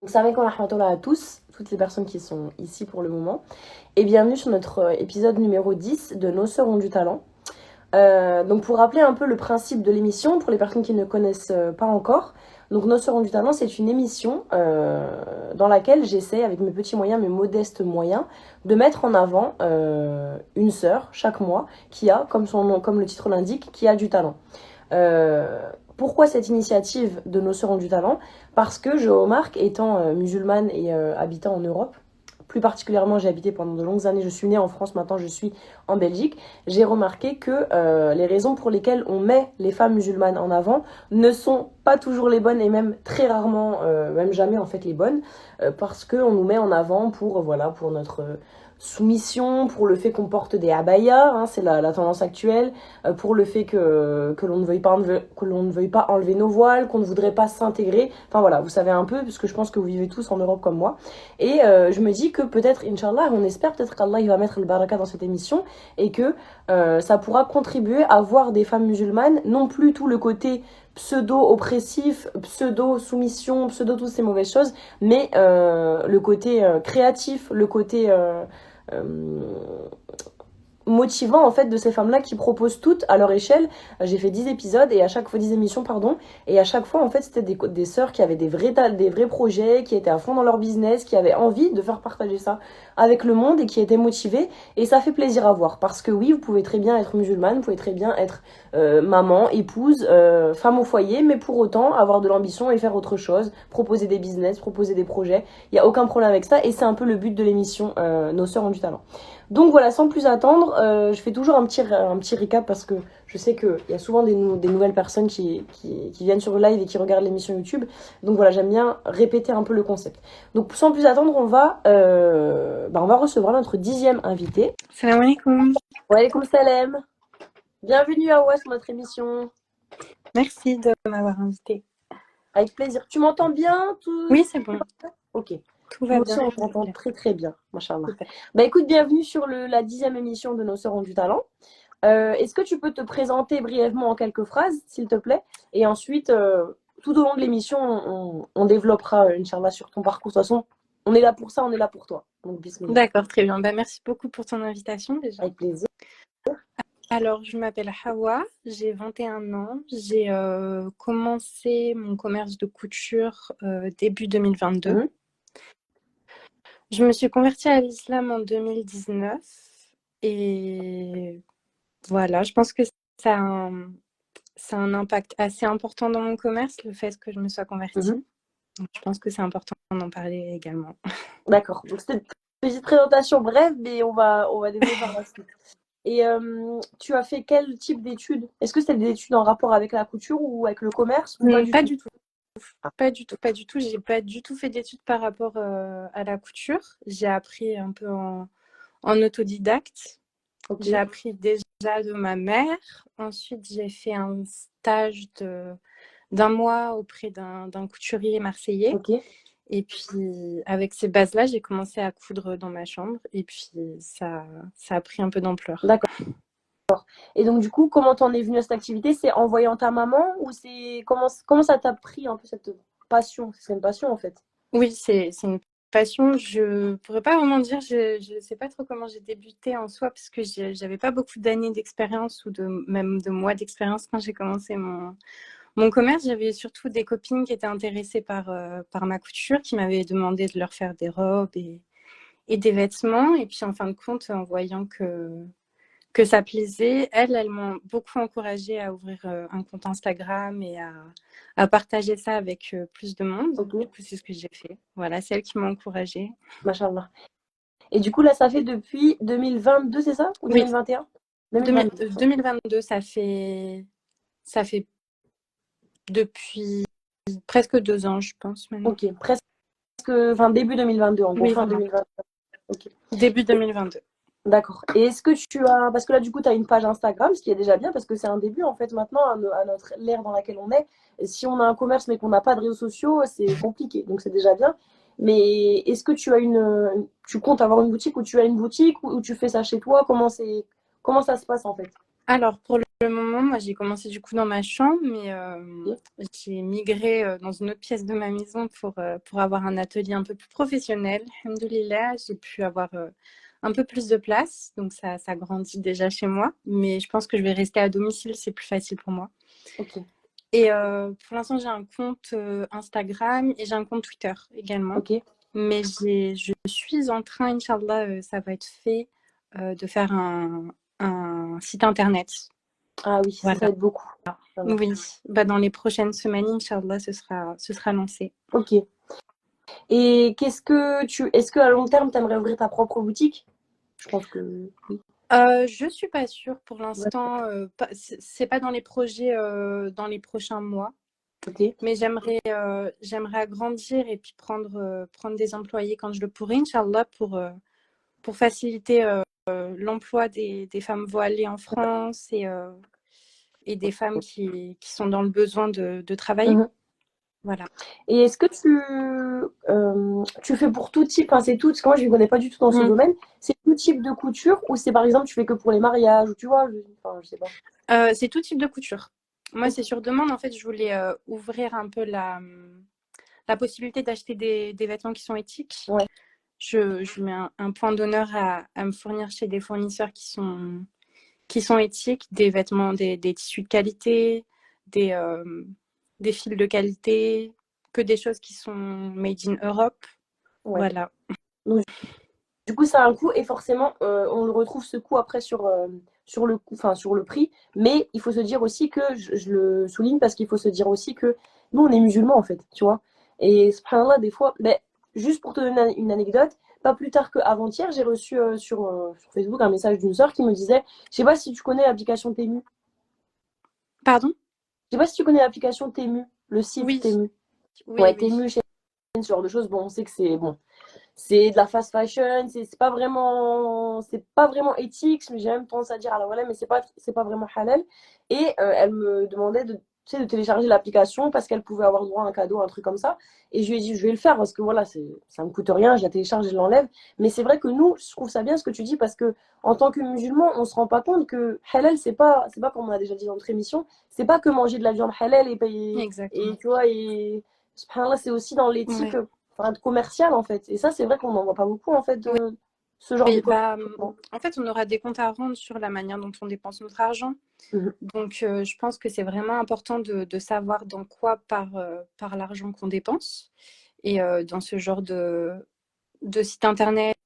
Salam alaikum wa rahmatullah à tous, toutes les personnes qui sont ici pour le moment, et bienvenue sur notre épisode numéro 10 de Nos Sœurs ont du talent. Donc pour rappeler un peu le principe de l'émission, pour les personnes qui ne connaissent pas encore, donc Nos Sœurs ont du talent, c'est une émission dans laquelle j'essaie, avec mes petits moyens, mes modestes moyens, de mettre en avant une sœur chaque mois qui a, comme son nom, comme le titre l'indique, qui a du talent. Pourquoi cette initiative de Nos Sœurs ont du talent? Parce que je remarque, étant musulmane et habitant en Europe, plus particulièrement j'ai habité pendant de longues années, je suis née en France, maintenant je suis en Belgique, j'ai remarqué que les raisons pour lesquelles on met les femmes musulmanes en avant ne sont pas toujours les bonnes et même très rarement, même jamais en fait les bonnes, parce qu'on nous met en avant pour, voilà, pour notre soumission, pour le fait qu'on porte des abayas, hein, c'est la tendance actuelle, pour le fait que l'on ne veuille pas enlever nos voiles, qu'on ne voudrait pas s'intégrer. Enfin voilà, vous savez un peu, parce que je pense que vous vivez tous en Europe comme moi. Et je me dis que peut-être, Inch'Allah, on espère peut-être qu'Allah il va mettre le baraka dans cette émission et que ça pourra contribuer à voir des femmes musulmanes, non plus tout le côté pseudo-oppressif, pseudo-soumission, pseudo toutes ces mauvaises choses, mais le côté créatif, le côté motivant en fait de ces femmes-là qui proposent toutes à leur échelle. J'ai fait 10 épisodes et à chaque fois 10 émissions pardon, et à chaque fois en fait c'était des sœurs qui avaient des vrais projets, qui étaient à fond dans leur business, qui avaient envie de faire partager ça avec le monde et qui étaient motivées, et ça fait plaisir à voir parce que oui, vous pouvez très bien être musulmane, vous pouvez très bien être maman, épouse, femme au foyer, mais pour autant avoir de l'ambition et faire autre chose, proposer des business, proposer des projets, il n'y a aucun problème avec ça, et c'est un peu le but de l'émission Nos Sœurs ont du talent. Donc voilà, sans plus attendre, je fais toujours un petit recap parce que je sais qu'il y a souvent des nouvelles personnes qui viennent sur le live et qui regardent l'émission YouTube. Donc voilà, j'aime bien répéter un peu le concept. Donc sans plus attendre, on va recevoir notre 10e invité. Salam alaikum. Wa alaikum salam. Bienvenue à Awa sur notre émission. Merci de m'avoir invitée. Avec plaisir. Tu m'entends bien tout... Oui, c'est bon. Ok. Tout va bien. On t'entend très très bien, machallah. Bah écoute, bienvenue sur la 10e émission de Nos Sœurs ont du talent. Est-ce que tu peux te présenter brièvement en quelques phrases, s'il te plaît? Et ensuite, tout au long de l'émission, on développera, Inch'Allah, sur ton parcours. De toute façon, on est là pour ça, on est là pour toi. Donc, bismillah. D'accord, très bien. Bah, merci beaucoup pour ton invitation déjà. Avec plaisir. Alors, je m'appelle Hawa, j'ai 21 ans. J'ai commencé mon commerce de couture début 2022. Je me suis convertie à l'islam en 2019 et voilà, je pense que ça a un impact assez important dans mon commerce, le fait que je me sois convertie. Donc, je pense que c'est important d'en parler également. D'accord. Donc, c'était une petite présentation brève, mais on va développer par la suite. Et tu as fait quel type d'études? Est-ce que c'était des études en rapport avec la couture ou avec le commerce ou pas du tout. Pas du tout. J'ai pas du tout fait d'études par rapport à la couture. J'ai appris un peu en autodidacte. Okay. J'ai appris déjà de ma mère. Ensuite, j'ai fait un stage d'un mois auprès d'un couturier marseillais. Okay. Et puis, avec ces bases-là, j'ai commencé à coudre dans ma chambre. Et puis, ça a pris un peu d'ampleur. D'accord. Et donc, du coup, comment t'en es venue à cette activité? C'est en voyant ta maman ou c'est comment ça t'a pris un peu cette passion? C'est une passion, en fait. Oui, c'est une passion. Je pourrais pas vraiment dire, je sais pas trop comment j'ai débuté en soi parce que j'avais pas beaucoup d'années d'expérience ou même de mois d'expérience quand j'ai commencé mon commerce. J'avais surtout des copines qui étaient intéressées par ma couture, qui m'avaient demandé de leur faire des robes et des vêtements. Et puis en fin de compte, en voyant que ça plaisait, elles m'ont beaucoup encouragée à ouvrir un compte Instagram et à partager ça avec plus de monde. Okay. Du coup, c'est ce que j'ai fait. Voilà, c'est elles qui m'ont encouragée. Machallah. Et du coup, là, ça fait depuis 2022, c'est ça? Ou 2021? Oui. 2022, ça fait depuis presque 2 ans, je pense. Maintenant. Ok, début 2022, en gros, fin 2022. Okay. Début 2022. D'accord. Et est-ce que tu as... Parce que là, du coup, tu as une page Instagram, ce qui est déjà bien, parce que c'est un début, en fait, maintenant, à notre l'ère dans laquelle on est. Et si on a un commerce, mais qu'on n'a pas de réseaux sociaux, c'est compliqué. Donc, c'est déjà bien. Mais est-ce que tu comptes avoir une boutique ou tu as une boutique ou tu fais ça chez toi? Comment ça se passe, en fait? Alors, pour le moment, moi, j'ai commencé du coup dans ma chambre, mais Ok. j'ai migré dans une autre pièce de ma maison pour avoir un atelier un peu plus professionnel. Alhamdoulilah, j'ai pu avoir un peu plus de place, donc ça grandit déjà chez moi, mais je pense que je vais rester à domicile, c'est plus facile pour moi. Ok. Et pour l'instant, j'ai un compte Instagram et j'ai un compte Twitter également. Ok. Mais je suis en train, Inch'Allah, ça va être fait, de faire un site internet. Ah oui, ça Voilà. aide beaucoup. Vraiment. Oui, bah, dans les prochaines semaines, Inch'Allah, ce sera lancé. Ok. Et est-ce que à long terme, tu aimerais ouvrir ta propre boutique? Je pense que oui. Je suis pas sûre pour Ouais. l'instant. C'est pas dans les projets dans les prochains mois, Ok. mais j'aimerais agrandir et puis prendre des employés quand je le pourrai, Inch'Allah, pour faciliter l'emploi des femmes voilées en France et des femmes qui sont dans le besoin de travailler. Mhm. Voilà. Et est-ce que tu fais pour tout type, enfin c'est tout, parce que moi je ne connais pas du tout dans ce Mm. domaine, c'est tout type de couture ou c'est par exemple tu fais que pour les mariages ou tu vois, enfin je sais pas. C'est tout type de couture. Moi, Ok. c'est sur demande. En fait, je voulais ouvrir un peu la possibilité d'acheter des vêtements qui sont éthiques. Ouais. Je mets un point d'honneur à me fournir chez des fournisseurs qui sont éthiques, des vêtements, des tissus de qualité, des, euh, des fils de qualité, que des choses qui sont made in Europe. Ouais. Voilà. Donc, du coup, ça a un coût et forcément, on le retrouve ce coût après sur le coût, enfin, sur le prix. Mais il faut se dire aussi que, je le souligne parce qu'il faut se dire aussi que nous, on est musulmans en fait, tu vois. Et subhanallah, des fois, ben, juste pour te donner une anecdote, pas plus tard qu'avant-hier, j'ai reçu sur Facebook un message d'une sœur qui me disait, je sais pas si tu connais l'application Temu. Pardon? Je sais pas si tu connais l'application Temu, le site Oui, Temu. oui, Ouais, oui. Temu, ce genre de choses. Bon, on sait que c'est bon. C'est de la fast fashion, c'est pas vraiment éthique, mais j'ai même tendance à dire alors voilà, mais c'est pas vraiment halal. Et elle me demandait de, tu sais, de télécharger l'application parce qu'elle pouvait avoir droit à un cadeau, un truc comme ça. Et je lui ai dit je vais le faire parce que voilà, ça me coûte rien, je la télécharge et je l'enlève. Mais c'est vrai que nous, je trouve ça bien ce que tu dis parce que en tant que musulman, on se rend pas compte que halal c'est pas comme on a déjà dit dans notre émission, c'est pas que manger de la viande halal et payer et Exactement. tu vois et subhanallah, c'est aussi dans l'éthique Ouais. enfin, commercial en fait. Et ça, c'est vrai qu'on n'en voit pas beaucoup en fait Oui, de ce genre de oui, commerce. bah, en fait, on aura des comptes à rendre sur la manière dont on dépense notre argent. Mhm. Donc, je pense que c'est vraiment important de savoir dans quoi par l'argent qu'on dépense. Et dans ce genre de site internet,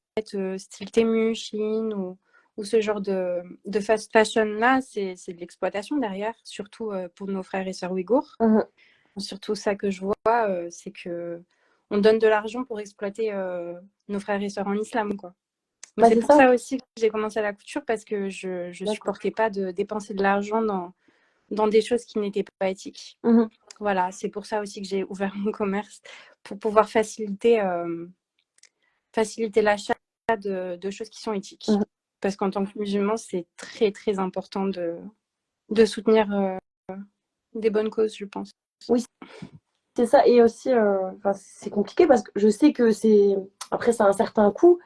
style Temu, Shein ou ce genre de fast fashion là, c'est de l'exploitation derrière, surtout pour nos frères et sœurs ouïghours. Mhm. Surtout ça que je vois, c'est que on donne de l'argent pour exploiter nos frères et sœurs en islam, quoi. Donc Bah, c'est c'est pour ça. ça aussi que j'ai commencé la couture parce que je D'accord. supportais pas de dépenser de l'argent dans des choses qui n'étaient pas éthiques. Mhm. Voilà, c'est pour ça aussi que j'ai ouvert mon commerce pour pouvoir faciliter l'achat de choses qui sont éthiques. Mhm. Parce qu'en tant que musulman, c'est très très important de soutenir des bonnes causes, je pense. Oui, c'est ça. Et aussi, enfin, c'est compliqué parce que je sais que c'est. Après, c'est un certain coût.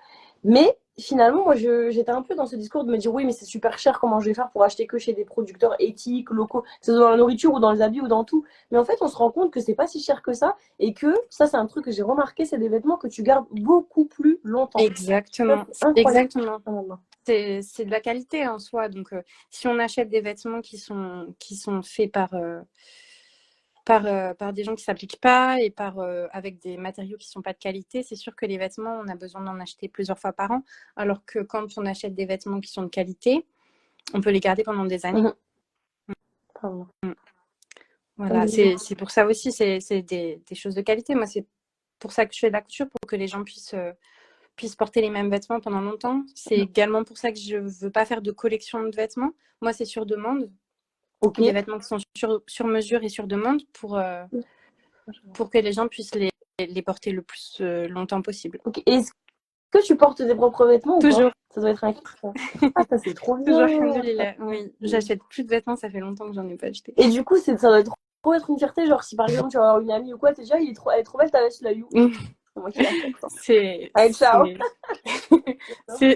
Mais finalement, moi, j'étais un peu dans ce discours de me dire oui, mais c'est super cher, comment je vais faire pour acheter que chez des producteurs éthiques, locaux, que ce soit dans la nourriture ou dans les habits ou dans tout. Mais en fait, on se rend compte que c'est pas si cher que ça et que ça, c'est un truc que j'ai remarqué, c'est des vêtements que tu gardes beaucoup plus longtemps. Ça, Exactement, c'est incroyable. exactement. C'est de la qualité en soi. Donc, si on achète des vêtements qui sont faits par des gens qui ne s'appliquent pas et avec des matériaux qui ne sont pas de qualité, c'est sûr que les vêtements, on a besoin d'en acheter plusieurs fois par an. Alors que quand on achète des vêtements qui sont de qualité, on peut les garder pendant des années. Mhm. Pardon. Voilà, c'est pour ça aussi, c'est des choses de qualité. Moi, c'est pour ça que je fais de la couture, pour que les gens puissent porter les mêmes vêtements pendant longtemps. C'est également pour ça que je ne veux pas faire de collection de vêtements. Moi, c'est sur demande. Ok. Des vêtements qui sont sur mesure et sur demande pour que les gens puissent les porter le plus longtemps possible. Ok. Est-ce que tu portes tes propres vêtements ou pas? Toujours, Ça doit être un kiff, ça. Ah, ça c'est trop toujours, bien. alhamdoulilah. Oui, j'achète plus de vêtements, ça fait longtemps que j'en ai pas acheté. Et du coup, ça doit être trop être une fierté. Genre, si par exemple tu vas avoir une amie ou quoi, t'es déjà, elle est trop belle, ta veste, la you. C'est moi qui la fête. C'est Allez, ciao.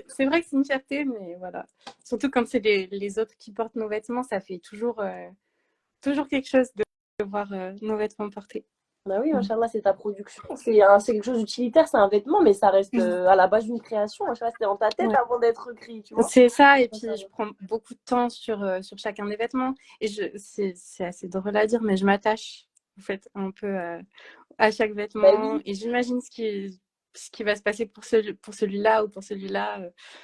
c'est vrai que c'est une fierté, mais voilà. Surtout quand c'est les autres qui portent nos vêtements, ça fait toujours quelque chose de voir nos vêtements portés. Bah oui, machallah, c'est ta production. C'est quelque chose d'utilitaire, c'est un vêtement, mais ça reste à la base d'une création. Machallah, c'était dans ta tête Ouais. avant d'être créé, tu vois. C'est ça, et puis Machallah. je prends beaucoup de temps sur chacun des vêtements. Et c'est assez drôle à dire, mais je m'attache en fait un peu à chaque Bah vêtement. oui, Et j'imagine ce qui va se passer pour celui-là ou pour celui-là,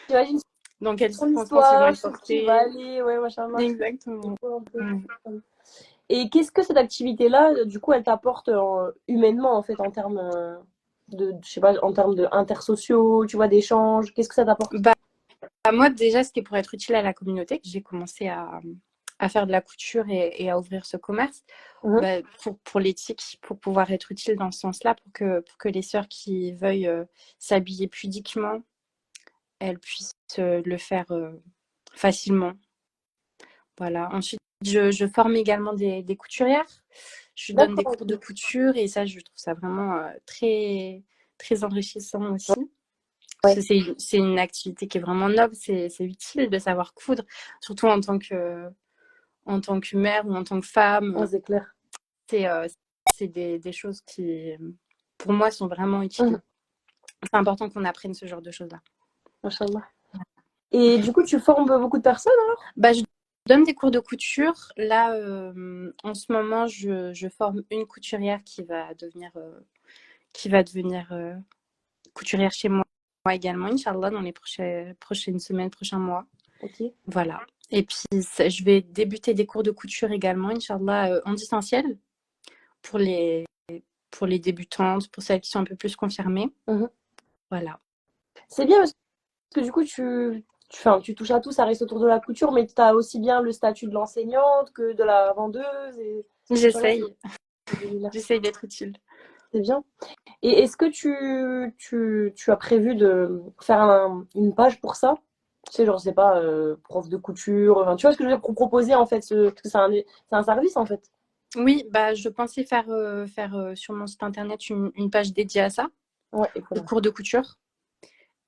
j'imagine dans quelles son circonstances ils vont histoire, être sur qui il va portés. aller, ouais, machallah. Exactement. Ouais. Et qu'est-ce que cette activité-là, du coup, elle t'apporte humainement, en fait, en termes je sais pas, en termes de intersociaux, tu vois, d'échanges, qu'est-ce que ça t'apporte? Bah, moi, déjà, c'était pour être utile à la communauté que j'ai commencé à faire de la couture et à ouvrir ce commerce. Mhm. Bah, pour l'éthique, pour pouvoir être utile dans ce sens-là, pour que les sœurs qui veuillent s'habiller pudiquement, elles puissent le faire facilement. Voilà. Ensuite, je forme également des couturières. Je donne des D'accord, cours de couture et ça, je trouve ça vraiment très, très enrichissant aussi. Parce que ouais, c'est une activité qui est vraiment noble, c'est utile de savoir coudre, surtout en tant que mère ou en tant que ouais, femme. c'est clair. C'est des choses qui, pour moi, sont vraiment utiles. Mhm. C'est important qu'on apprenne ce genre de choses-là. Machallah. Et du coup, tu formes beaucoup de personnes alors? Bah, je donne des cours de couture. Là, en ce moment, je forme une couturière qui va devenir couturière chez moi également, Inch'Allah, dans les prochaines semaines, prochains mois. Ok. Voilà. Et puis, je vais débuter des cours de couture également, Inch'Allah, en distanciel pour les, pour les débutantes, pour celles qui sont un peu plus confirmées. Mhm. Voilà. C'est bien parce que du coup, enfin, tu touches à tout, ça reste autour de la couture, mais tu as aussi bien le statut de l'enseignante que de la vendeuse. Et voilà, J'essaye. alhamdoulilah, J'essaye d'être utile. c'est bien. Et est-ce que tu as prévu de faire une page pour ça? Tu sais, genre, je sais pas, prof de couture, enfin, tu vois ce que je veux dire, pour proposer en fait, parce que c'est un service en fait. Oui, bah, je pensais faire sur mon site internet une page dédiée à ça, Ouais, et aux voilà. cours de couture.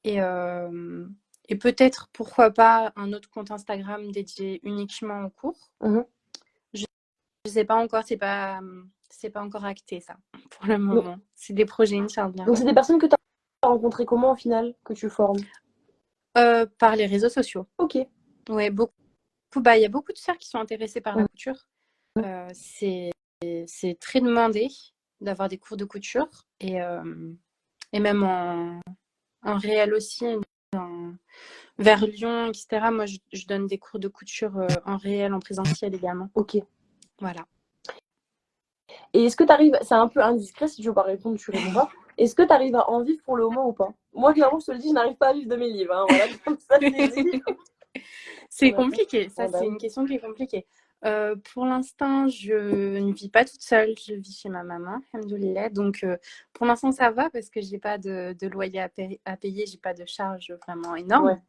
Et, euh, et peut-être, pourquoi pas, un autre compte Instagram dédié uniquement aux cours. Mhm. Je ne sais pas encore, c'est pas encore acté ça, pour le Donc, moment. C'est des projets, Inch'Allah. donc c'est des personnes que tu as rencontrées comment au final, que tu formes? Par les réseaux sociaux. Ok. Ouais, beaucoup. Bah, il y a beaucoup de sœurs qui sont intéressées par la Mhm. couture. C'est très demandé d'avoir des cours de couture et même en réel aussi, vers Lyon, etc. Moi, je donne des cours de couture en réel, en présentiel également. Ok. Voilà. Et est-ce que tu arrives, c'est un peu indiscret si tu veux pas répondre, tu réponds pas. Est-ce que tu arrives à en vivre pour le moment ou pas? Moi, clairement, je te le dis, je n'arrive pas à vivre de mes livres, hein, voilà, comme ça c'est dit. C'est compliqué. Ça, Ah bah c'est oui. une question qui est compliquée. Pour l'instant, je ne vis pas toute seule. Je vis chez ma maman, alhamdoulilah. Donc, pour l'instant, ça va parce que j'ai pas de loyer à payer. J'ai pas de charges vraiment Ouais. énormes.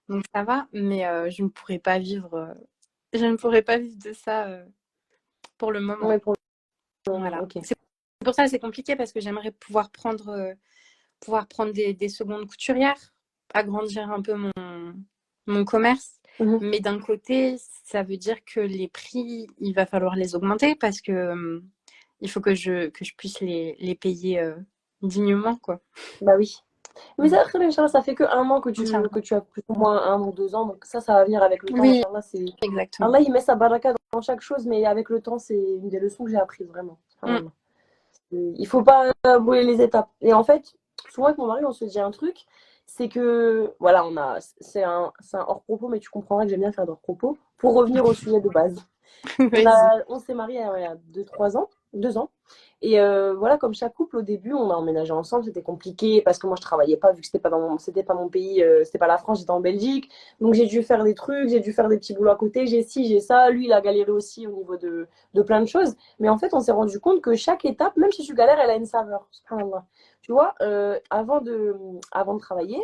Donc, ça va. Mais je ne pourrais pas vivre de ça pour le moment. Ouais, pour le moment, Voilà. ok. C'est pour ça que c'est compliqué parce que j'aimerais pouvoir prendre des secondes couturières, agrandir un peu mon commerce. Mhm. Mais d'un côté, ça veut dire que les prix, il va falloir les augmenter parce que il faut que je puisse les payer dignement, quoi. Bah oui. Mais Mm. ça, très bien, Inch'Allah, ça fait que un an que Inch'Allah. tu as plus ou moins 1 ou 2 ans, donc ça va venir avec le temps, Oui, Inch'Allah, c'est... exactement. Allah, il met sa baraka dans chaque chose, mais avec le temps, c'est une des leçons que j'ai apprises, vraiment. Mm. Subhanallah. Il faut pas brûler les étapes. Et en fait, souvent avec mon mari, on se dit un truc, c'est que, voilà, c'est un hors-propos, mais tu comprendras que j'aime bien faire d'hors-propos, pour revenir au sujet de base. Vas-y. On s'est mariés il y a 2, 3 ans, 2 ans. Et voilà, comme chaque couple, au début, on a emménagé ensemble. C'était compliqué parce que moi, je travaillais pas, vu que c'était pas mon pays, c'était pas la France, j'étais en Belgique. Donc, j'ai dû faire des trucs, j'ai dû faire des petits boulots à côté. J'ai ci, j'ai ça. Lui, il a galéré aussi au niveau de plein de choses. Mais en fait, on s'est rendu compte que chaque étape, même si tu galères, elle a une saveur. Subhanallah. Tu vois, avant de travailler,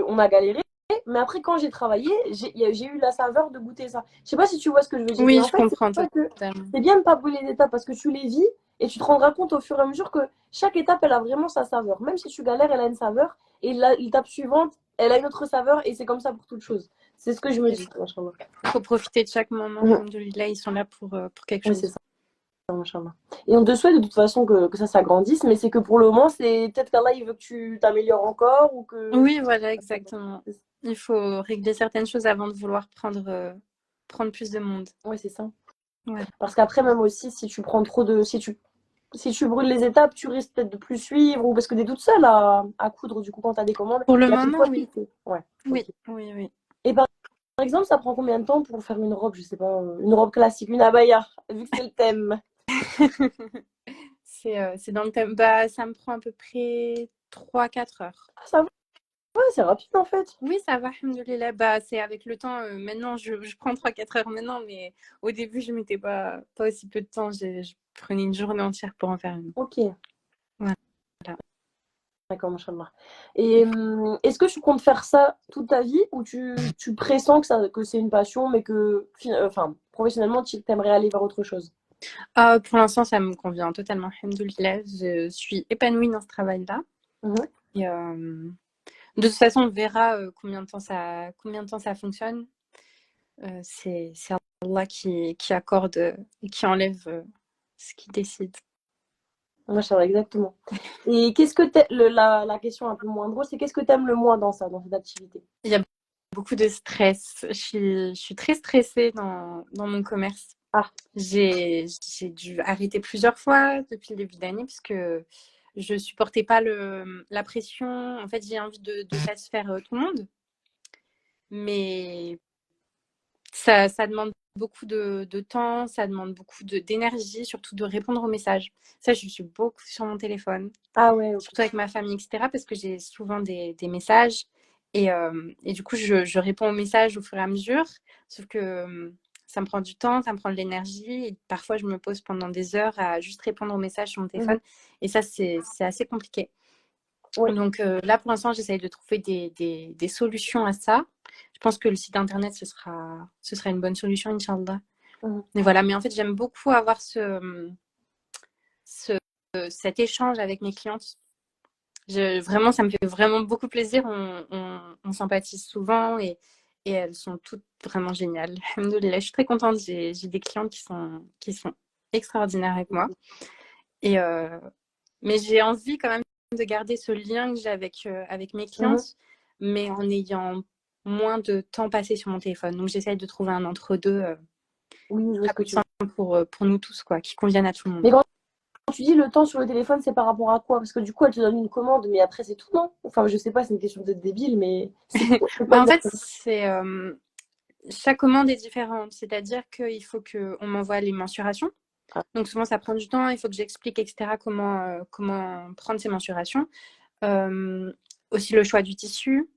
on a galéré, mais après, quand j'ai travaillé, j'ai eu la saveur de goûter ça. Je sais pas si tu vois ce que je veux dire. Et Oui, en je fait, c'est comprends pour ça que totalement. c'est bien de ne pas brûler les étapes parce que tu les vis Et tu te rendras compte au fur et à mesure que chaque étape, elle a vraiment sa saveur. Même si tu galères, elle a une saveur. Et l'étape suivante, elle a une autre saveur. Et c'est comme ça pour toute chose. C'est ce que je me dis. Il faut profiter de chaque moment. Alhamdoulilah, ils sont là pour quelque Oui, chose. c'est ça. Et on te souhaite de toute façon que ça s'agrandisse, mais c'est que pour le moment, c'est peut-être qu'Allah il veut que tu t'améliores encore ou que. Oui, voilà, exactement. Il faut régler certaines choses avant de vouloir prendre plus de monde. Oui, c'est ça. Ouais. Parce qu'après, même aussi, si tu prends trop de. Si tu brûles les étapes, tu risques peut-être de plus suivre ou parce que tu es toute seule à coudre du coup quand tu as des commandes. Pour le Il y a que moment, toi qui oui. le fais. Ouais. Oui, Okay. oui. Et par exemple, ça prend combien de temps pour faire une robe, je sais pas, une robe classique, une abaya, vu que c'est le thème? C'est dans le thème. Bah, ça me prend à peu près 3-4 heures. Ah, ça va, ouais, c'est rapide en fait. Oui, ça va, alhamdoulilah. Bah, c'est avec le temps. Maintenant, je prends 3-4 heures maintenant, mais au début, je mettais pas aussi peu de temps. Je prenais une journée entière pour en faire une. Ok. Voilà. D'accord, machallah. Et est-ce que tu comptes faire ça toute ta vie ou tu pressens que c'est une passion, mais que enfin, professionnellement, tu aimerais aller vers autre chose? Pour l'instant, ça me convient totalement, alhamdoulilah. Je suis épanouie dans ce travail-là. Et, de toute façon, on verra combien de temps ça fonctionne. C'est Allah qui accorde et qui enlève ce qu'il décide. Machallah, exactement. Et qu'est-ce que la question un peu moins drôle, c'est qu'est-ce que tu aimes le moins dans cette activité? Il y a beaucoup de stress. Je suis très stressée dans mon commerce. Ah. J'ai dû arrêter plusieurs fois depuis le début d'année puisque je supportais pas la pression. En fait, j'ai envie de satisfaire tout le monde, mais ça demande beaucoup de temps, ça demande beaucoup d'énergie, surtout de répondre aux messages. Ça, je suis beaucoup sur mon téléphone, Ah ouais, ok. surtout avec ma famille, etc., parce que j'ai souvent des messages. Et du coup, je réponds aux messages au fur et à mesure, sauf que ça me prend du temps, ça me prend de l'énergie. Et parfois, je me pose pendant des heures à juste répondre aux messages sur mon téléphone. Et ça, c'est assez compliqué. Ouais. Donc là, pour l'instant, j'essaye de trouver des solutions à ça. Je pense que le site internet, ce sera une bonne solution, Inch'Allah. Mais voilà, mais en fait, j'aime beaucoup avoir cet échange avec mes clientes. Vraiment, ça me fait vraiment beaucoup plaisir. On sympathise souvent et elles sont toutes vraiment géniales. Alhamdoulilah, je suis très contente. J'ai des clientes qui sont extraordinaires avec moi. Mais j'ai envie quand même de garder ce lien que j'ai avec mes clientes, mais en ayant moins de temps passé sur mon téléphone. Donc, j'essaye de trouver un entre-deux pour nous tous, quoi, qui convienne à tout le monde. Mais quand tu dis le temps sur le téléphone, c'est par rapport à quoi? Parce que du coup, elle te donne une commande, mais après, c'est tout, non? Enfin, je sais pas, c'est une question peut-être débile, mais c'est en fait, chaque commande est différente. C'est-à-dire qu'il faut qu'on m'envoie les mensurations. Donc, souvent, ça prend du temps. Il faut que j'explique, etc., comment prendre ces mensurations. Aussi, le choix du tissu.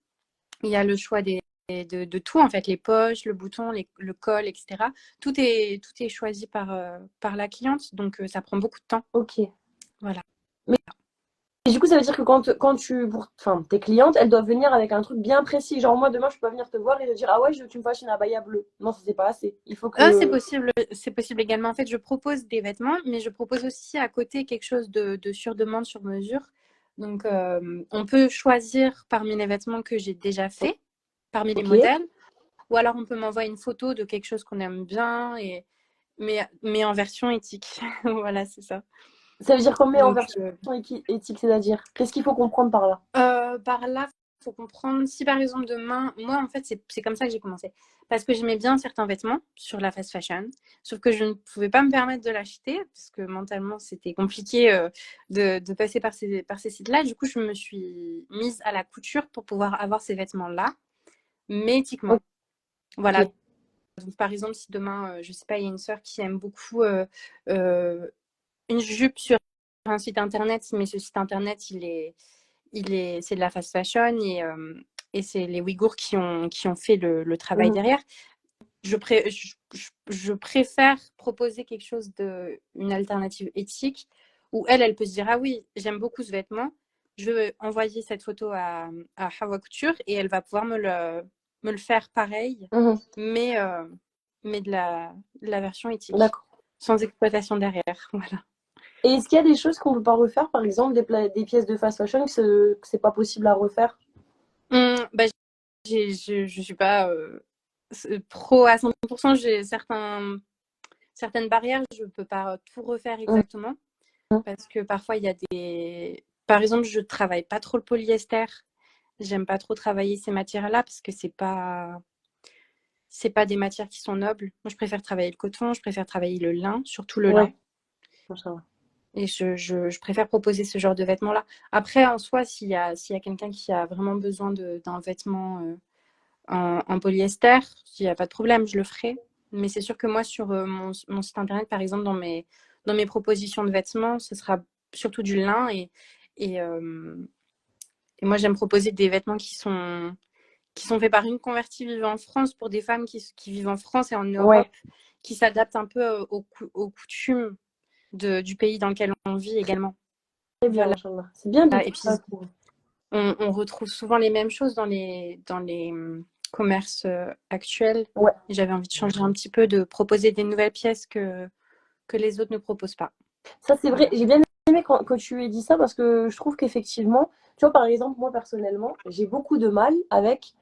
Il y a le choix de tout, en fait, les poches, le bouton, le col, etc. Tout est choisi par la cliente, donc ça prend beaucoup de temps. Ok. Voilà. Mais et du coup, ça veut dire que enfin, tes clientes, elles doivent venir avec un truc bien précis. Genre, moi, demain, je peux pas venir te voir et te dire, ah ouais, je veux que tu me fasses une abaya bleue. Non, ça, c'est pas assez. Il faut que. C'est possible également. En fait, je propose des vêtements, mais je propose aussi à côté quelque chose de sur demande, sur mesure. Donc, on peut choisir parmi les vêtements que j'ai déjà fait, parmi les modèles, ou alors on peut m'envoyer une photo de quelque chose qu'on aime bien, mais en version éthique. Voilà, c'est ça. Ça veut dire qu'on met en version éthique, c'est-à-dire, qu'est-ce qu'il faut comprendre par là? Par là, il faut comprendre, si par exemple demain, moi en fait c'est comme ça que j'ai commencé, parce que j'aimais bien certains vêtements sur la fast fashion, sauf que je ne pouvais pas me permettre de l'acheter, parce que mentalement c'était compliqué de passer par ces sites-là. Du coup, je me suis mise à la couture pour pouvoir avoir ces vêtements-là, mais éthiquement. Voilà. Donc, par exemple, si demain, je sais pas, il y a une sœur qui aime beaucoup une jupe sur un site internet, mais ce site internet, c'est de la fast fashion et c'est les Ouïghours qui ont fait le travail derrière. Je préfère proposer quelque chose une alternative éthique où elle peut se dire, ah oui, j'aime beaucoup ce vêtement, je vais envoyer cette photo à Hawa Couture et elle va pouvoir me le faire pareil, mais de la version éthique, sans exploitation derrière. Voilà. Et est-ce qu'il y a des choses qu'on ne peut pas refaire, par exemple des pièces de fast fashion que c'est pas possible à refaire? Bah, je suis pas pro à 100%. J'ai certaines barrières, je peux pas tout refaire exactement parce que parfois il y a des. Par exemple, je travaille pas trop le polyester. J'aime pas trop travailler ces matières-là parce que c'est pas des matières qui sont nobles. Moi, je préfère travailler le coton, je préfère travailler le lin, surtout le lin. Ouais, ça va. Et je préfère proposer ce genre de vêtements-là. Après, en soi, s'il y a quelqu'un qui a vraiment besoin d'un vêtement en polyester, il n'y a pas de problème, je le ferai. Mais c'est sûr que moi, sur mon site internet, par exemple, dans mes propositions de vêtements, ce sera surtout du lin. Et moi, j'aime proposer des vêtements qui sont faits par une convertie vivant en France pour des femmes qui vivent en France et en Ouais, Europe, qui s'adaptent un peu aux coutumes du pays dans lequel on vit également. très bien, Voilà. Inch'Allah. C'est bien de Et tout puis, ça. on retrouve souvent les mêmes choses dans les commerces actuels. Ouais. Et j'avais envie de changer un petit peu, de proposer des nouvelles pièces que les autres ne proposent pas. Ça, c'est vrai. Voilà. J'ai bien aimé quand tu aies dit ça parce que je trouve qu'effectivement, tu vois, par exemple, moi personnellement, euh, j'ai beaucoup de mal avec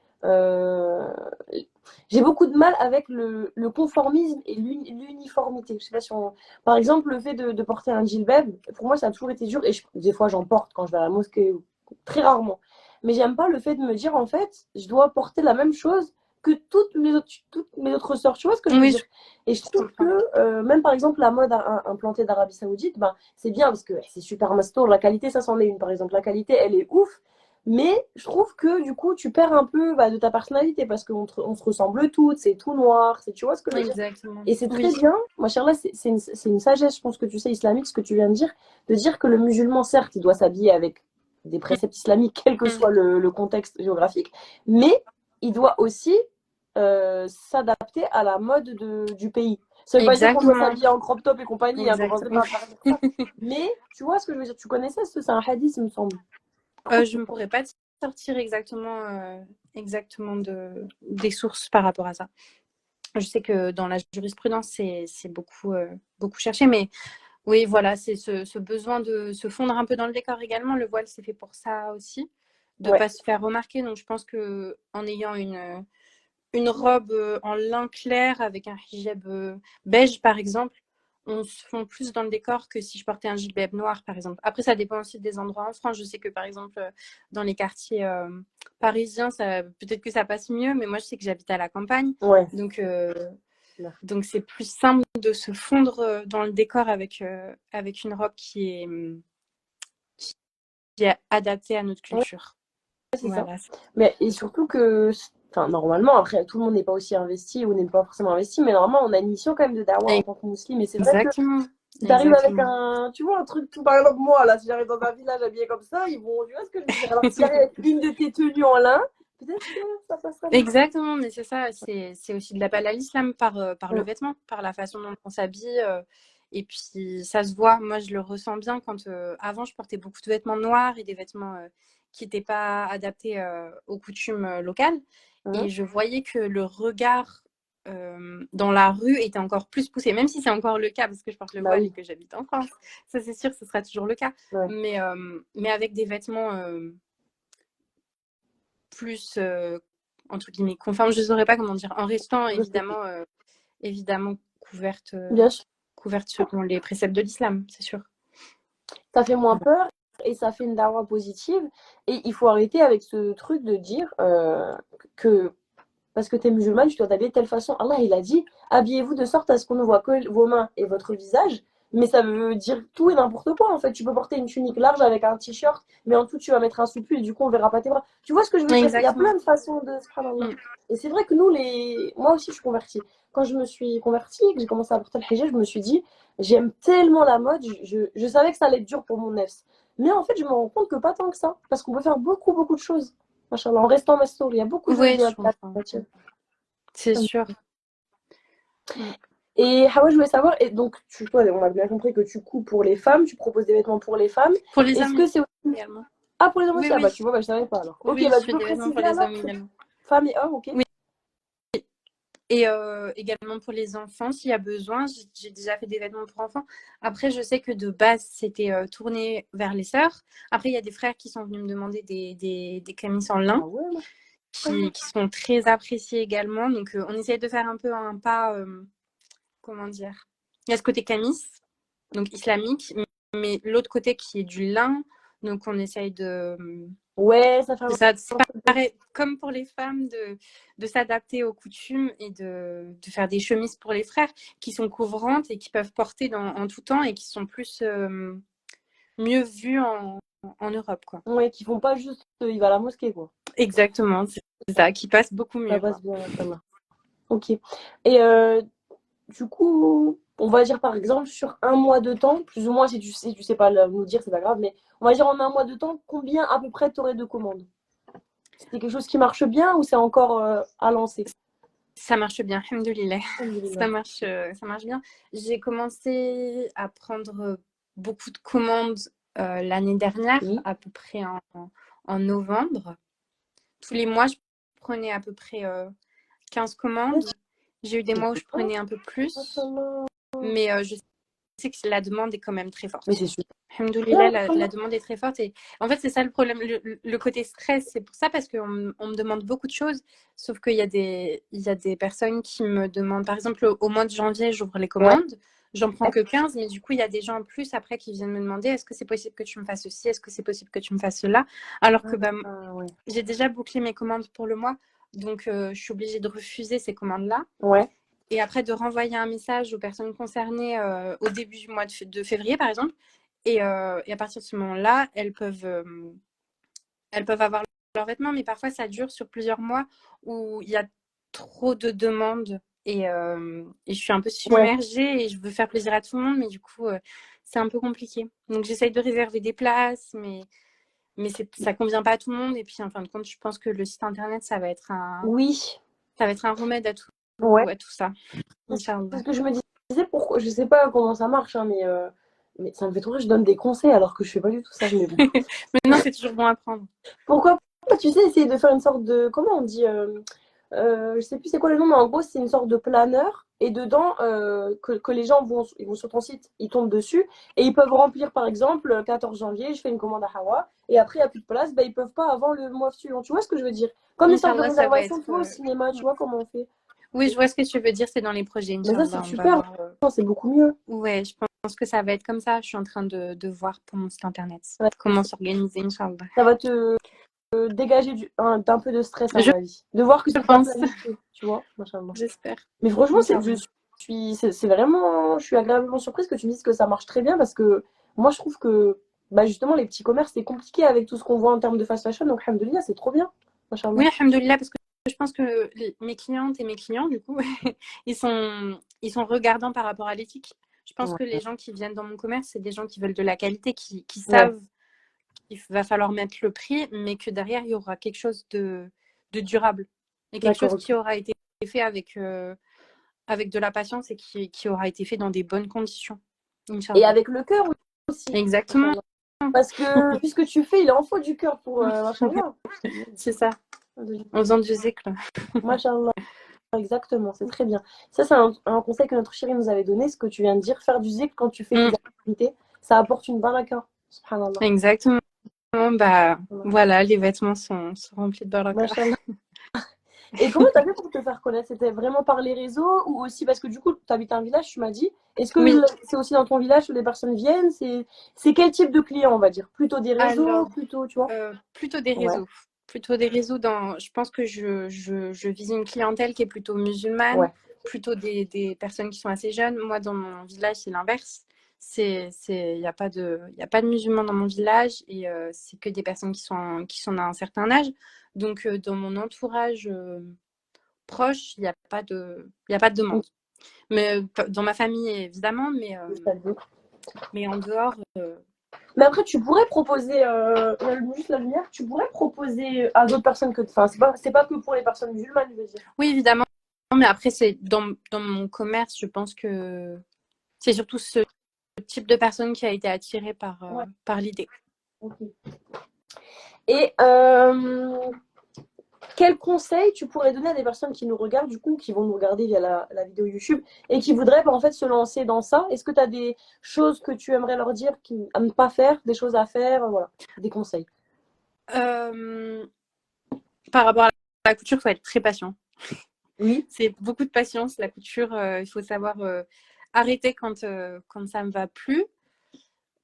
le conformisme et l'uniformité. Je sais pas si on... Par exemple, le fait de porter un djellab, pour moi, ça a toujours été dur. Et des fois, j'en porte quand je vais à la mosquée, très rarement. Mais j'aime pas le fait de me dire, en fait, je dois porter la même chose que toutes mes autres sœurs. Tu vois ce que je veux Oui, dire? Et je je trouve comprends. que même par exemple la mode implantée d'Arabie Saoudite, ben, c'est bien parce que c'est super masto. La qualité, ça c'en est une par exemple. La qualité, elle est ouf. Mais je trouve que du coup, tu perds un peu de ta personnalité parce on se ressemble toutes, c'est tout noir. Tu vois ce que je veux dire? Exactement. Et c'est Oui. très bien. Ma chère, là, c'est une sagesse, je pense que tu sais, islamique, ce que tu viens de dire que le musulman, certes, il doit s'habiller avec des préceptes islamiques, quel que Mm. soit le contexte géographique, mais il doit aussi s'adapter à la mode du pays. Ça veut pas dire qu'on doit Exactement. s'habiller en crop top et compagnie, hein, commencez Exactement. pas par dire ça. Mais tu vois ce que je veux dire? Tu connaissais c'est un hadith, il me semble. Je ne pourrais pas te sortir exactement des sources par rapport à ça. Je sais que dans la jurisprudence, c'est beaucoup cherché, mais oui, voilà, c'est ce besoin de se fondre un peu dans le décor également. Le voile, c'est fait pour ça aussi, de ne Ouais, pas se faire remarquer. Donc, je pense qu'en ayant une robe en lin clair avec un hijab beige, par exemple, on se fond plus dans le décor que si je portais un gilbab noir, par exemple. Après, ça dépend aussi des endroits en France. Je sais que, par exemple, dans les quartiers parisiens, peut-être que ça passe mieux, mais moi, je sais que j'habite à la campagne. ouais. Donc c'est plus simple de se fondre dans le décor avec une robe qui est adaptée à notre Ouais, culture. c'est ça. Voilà. Mais, et surtout que, enfin, normalement, après, tout le monde n'est pas aussi investi ou n'est pas forcément investi, mais normalement, on a une mission quand même de dawa en tant que musulman. Et c'est vrai que Exactement. si t'arrives avec Exactement. tu vois, un truc, tout par exemple, moi, là, si j'arrive dans un village habillé comme ça, tu vois ce que je veux dire? Alors, si j'arrive avec une de tes tenues en lin, peut-être que ça passera mieux. Exactement, mais c'est ça, c'est aussi de l'appel à l'islam par le Mm. vêtement, par la façon dont on s'habille. Et puis ça se voit, moi je le ressens bien quand avant je portais beaucoup de vêtements noirs et des vêtements qui n'étaient pas adaptés aux coutumes locales. Et Mm. je voyais que le regard dans la rue était encore plus poussé, même si c'est encore le cas parce que je porte le Bah voile et oui, que j'habite en France. Ça c'est sûr, ce sera toujours le cas. ouais. Mais avec des vêtements plus entre guillemets conforme, je ne saurais pas comment dire, en restant évidemment Bien sûr, couverte selon les préceptes de l'islam, c'est sûr. ça fait moins peur et ça fait une dawa positive. Et il faut arrêter avec ce truc de dire que parce que tu es musulmane, tu dois t'habiller de telle façon. Allah, il a dit, habillez-vous de sorte à ce qu'on ne voit que vos mains et votre visage. Mais ça veut dire tout et n'importe quoi, en fait. Tu peux porter une tunique large avec un t-shirt, mais en dessous, tu vas mettre un soutenu et du coup, on verra pas tes bras. Tu vois ce que je veux dire? Il y a Exactement. plein de façons de... Subhanallah. Mm. Et c'est vrai que moi aussi, je suis convertie. Quand je me suis convertie, que j'ai commencé à porter le hijab, je me suis dit, j'aime tellement la mode, je savais que ça allait être dur pour mon nefs. Mais en fait, je me rends compte que pas tant que ça. Parce qu'on peut faire beaucoup, beaucoup de choses. Machallah, en restant masto, il y a beaucoup de Oui, je djihad. comprends. C'est sûr. Mm. Et Hawa, je voulais savoir, et donc, toi, on a bien compris que tu couds pour les femmes, tu proposes des vêtements pour les femmes. Pour les Est-ce hommes que c'est aussi... également. Ah, pour les hommes Oui, aussi? Ah oui. bah, tu vois, bah, je savais pas alors. Ok, Oui, bah, je tu fais peux des vêtements pour préciser les alors? hommes également. Femmes et hommes, ok? Oui. Et également pour les enfants, s'il y a besoin, j'ai déjà fait des vêtements pour enfants. Après, je sais que de base, c'était tourné vers les sœurs. Après, il y a des frères qui sont venus me demander des camises en lin Ah ouais, qui sont très appréciés également. Donc, on essaye de faire un peu un pas, comment dire, il y a ce côté camis, donc islamique, mais l'autre côté qui est du lin. Donc, on essaye ouais, ça fait un c'est pareil, comme pour les femmes, de s'adapter aux coutumes et de faire des chemises pour les frères qui sont couvrantes et qui peuvent porter en tout temps et qui sont plus mieux vues en Europe, quoi. ouais, qui font pas juste il va à la mosquée, quoi. Exactement, c'est ça, qui passe beaucoup Ça mieux, quoi. passe bien, machallah. Ok. Et du coup, on va dire par exemple sur un mois de temps, plus ou moins si tu sais pas nous dire, c'est pas grave, mais on va dire en un mois de temps, combien à peu près t'aurais de commandes? C'est quelque chose qui marche bien ou c'est encore à lancer? Ça marche bien, alhamdoulilah. Alhamdulillah. Ça marche bien. J'ai commencé à prendre beaucoup de commandes l'année dernière, Oui. à peu près en novembre. Tous les mois, je prenais à peu près 15 commandes. J'ai eu des mois où je prenais un peu plus, Machallah. mais je sais que la demande est quand même très Mais forte. c'est super. Alhamdoulilah, la demande est très forte. Et en fait, c'est ça le problème, le côté stress. C'est pour ça, parce qu'on me demande beaucoup de choses. Sauf qu'il y a des personnes qui me demandent, par exemple, au mois de janvier, j'ouvre les Ouais. commandes. J'en prends que 15, mais du coup, il y a des gens en plus après qui viennent me demander est-ce que c'est possible que tu me fasses ceci? Est-ce que c'est possible que tu me fasses cela? Alors que Ouais. j'ai déjà bouclé mes commandes pour le mois. Donc, je suis obligée de refuser ces commandes-là. Ouais. Et après, de renvoyer un message aux personnes concernées au début du mois de février, par exemple. Et à partir de ce moment-là, elles peuvent avoir leurs vêtements, mais parfois ça dure sur plusieurs mois où il y a trop de demandes et je suis un peu Ouais. submergée et je veux faire plaisir à tout le monde, mais du coup, c'est un peu compliqué. Donc j'essaye de réserver des places, mais ça convient pas à tout le monde. Et puis en fin de compte, je pense que le site internet, Oui. ça va être un remède Ouais. à tout ça. C'est Inch'Allah. ce que je me disais, pourquoi, je sais pas comment ça marche, hein, mais ça me fait trop rire, je donne des conseils alors que je fais pas du tout ça, mais bon. Mais non, c'est toujours bon à prendre. Pourquoi pas, tu sais, essayer de faire une sorte de, comment on dit, je sais plus c'est quoi le nom, mais en gros, c'est une sorte de planeur, et dedans, que les gens ils vont sur ton site, ils tombent dessus, et ils peuvent remplir, par exemple, 14 janvier, je fais une commande à Hawa, et après, il n'y a plus de place, bah, ils peuvent pas avant le mois suivant. Tu vois ce que je veux dire? Comme une sorte de Inch'Allah, ça va réservation, être. tu vois, au cinéma, tu vois comment on fait? Oui, je vois ce que tu veux dire, c'est dans les projets, Mais ça, c'est Inch'Allah. On va super, voir. c'est beaucoup mieux. Ouais, je pense que ça va être comme ça. Je suis en train de voir pour mon site internet Ouais. comment s'organiser, Inch'Allah. Ça va te dégager d'un peu de stress, à Je mon avis. De voir que c'est pas pense, planifié, tu vois, machallah. j'espère. Mais franchement, Inch'Allah. c'est vraiment, je suis agréablement surprise que tu me dises que ça marche très bien parce que moi, je trouve que, bah, justement, les petits commerces, c'est compliqué avec tout ce qu'on voit en termes de fast fashion. Donc, alhamdoulilah, c'est trop bien, machallah. Oui, alhamdoulilah, parce que je pense que mes clientes et mes clients, du coup, ils sont regardants par rapport à l'éthique. Je pense que les Ouais. gens qui viennent dans mon commerce, c'est des gens qui veulent de la qualité, qui Ouais. savent qu'il va falloir mettre le prix, mais que derrière, il y aura quelque chose de durable. Et quelque D'accord, chose ok. qui aura été fait avec de la patience et qui aura été fait dans des bonnes conditions. Et Inch'Allah. avec le cœur aussi, Exactement, machallah. Parce que puisque tu fais, il en faut du cœur pour, machallah. c'est ça. En faisant du zikr. Machallah. Exactement, c'est très bien. Ça, c'est un conseil que notre chérie nous avait donné, ce que tu viens de dire, faire du zikr quand tu fais tes Mm, activités, ça apporte une baraka. Subhanallah. exactement. Bah, voilà, les vêtements sont remplis de baraka. Machallah. Et comment tu as fait pour te faire connaître? C'était vraiment par les réseaux ou aussi parce que du coup, tu habites un village, tu m'as dit. Est-ce que Oui, c'est aussi dans ton village que les personnes viennent? C'est quel type de client, on va dire? Plutôt des réseaux, alors, plutôt, tu vois? plutôt des Ouais, réseaux. Plutôt des réseaux je pense que je vise une clientèle qui est plutôt musulmane, ouais. plutôt des personnes qui sont assez jeunes. Moi, dans mon village, c'est l'inverse. Il n'y a pas y a pas de musulmans dans mon village et c'est que des personnes qui sont d'un certain âge. Donc, dans mon entourage proche, il y a pas de demande. Mais dans ma famille, évidemment, mais en dehors, Mais après, tu pourrais proposer, juste la lumière, tu pourrais proposer à d'autres personnes que. Enfin, c'est pas que pour les personnes musulmanes, je veux dire. oui, évidemment. Mais après, c'est dans mon commerce, je pense que c'est surtout ce type de personne qui a été attiré Ouais, par l'idée. ok. Et quel conseil tu pourrais donner à des personnes qui nous regardent, du coup, qui vont nous regarder via la vidéo YouTube et qui voudraient en fait se lancer dans ça? Est-ce que tu as des choses que tu aimerais leur dire à ne pas faire, des choses à faire, voilà, des conseils? Par rapport à la couture, il faut être très patient. Oui. C'est beaucoup de patience, la couture. Il faut savoir arrêter quand ça ne va plus.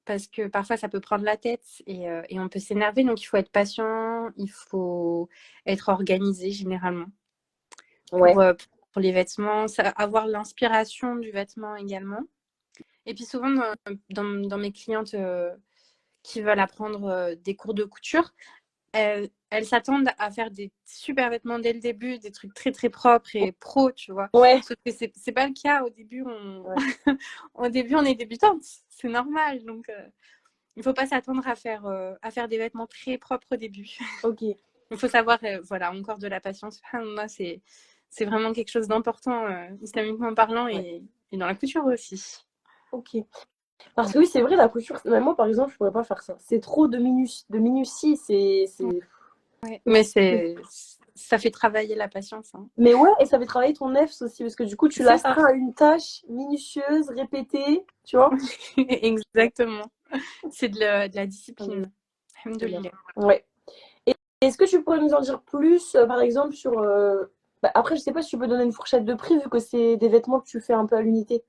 Parce que parfois ça peut prendre la tête et on peut s'énerver, donc il faut être patient, il faut être organisé généralement Ouais. pour les vêtements, avoir l'inspiration du vêtement également. Et puis souvent dans mes clientes qui veulent apprendre des cours de couture, elles s'attendent à faire des super vêtements dès le début, des trucs très très propres et pro, tu vois. Ouais. Sauf que c'est pas le cas. Au début, Ouais. au début, on est débutante, c'est normal. Donc, il ne faut pas s'attendre à faire des vêtements très propres au début. Ok. Il faut savoir, voilà, encore de la patience. Moi, c'est vraiment quelque chose d'important, islamiquement parlant, Ouais. et dans la couture aussi. Ok. Parce que oui, c'est vrai, la couture, même moi par exemple, je pourrais pas faire ça. C'est trop de minutie, Ouais. c'est Mais compliqué. ça fait travailler la patience. Hein. Mais ouais, et ça fait travailler ton nefs aussi, parce que du coup, tu C'est ça. l'astreins à une tâche minutieuse, répétée, tu vois. Exactement. C'est de la discipline. Alhamdoulilah. Alhamdoulilah. Ouais. Et est-ce que tu pourrais nous en dire plus, par exemple, sur... bah, après, je sais pas si tu peux donner une fourchette de prix, vu que c'est des vêtements que tu fais un peu à l'unité.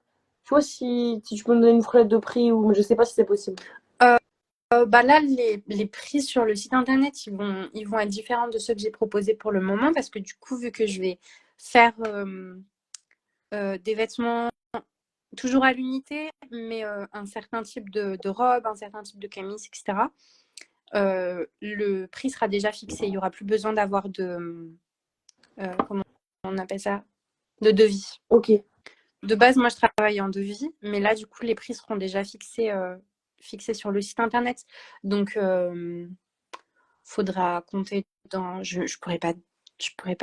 Tu vois, si tu peux nous donner une fourchette de prix, ou mais je sais pas si c'est possible. Bah là, les prix sur le site internet, ils vont être différents de ceux que j'ai proposés pour le moment parce que du coup, vu que je vais faire des vêtements toujours à l'unité, mais un certain type de robe, un certain type de camis, etc., le prix sera déjà fixé. Il n'y aura plus besoin d'avoir comment on appelle ça, de devis. Ok. De base, moi, je travaille en devis, mais là, du coup, les prix seront déjà fixés sur le site internet. Donc, faudra compter dans. Je pourrais pas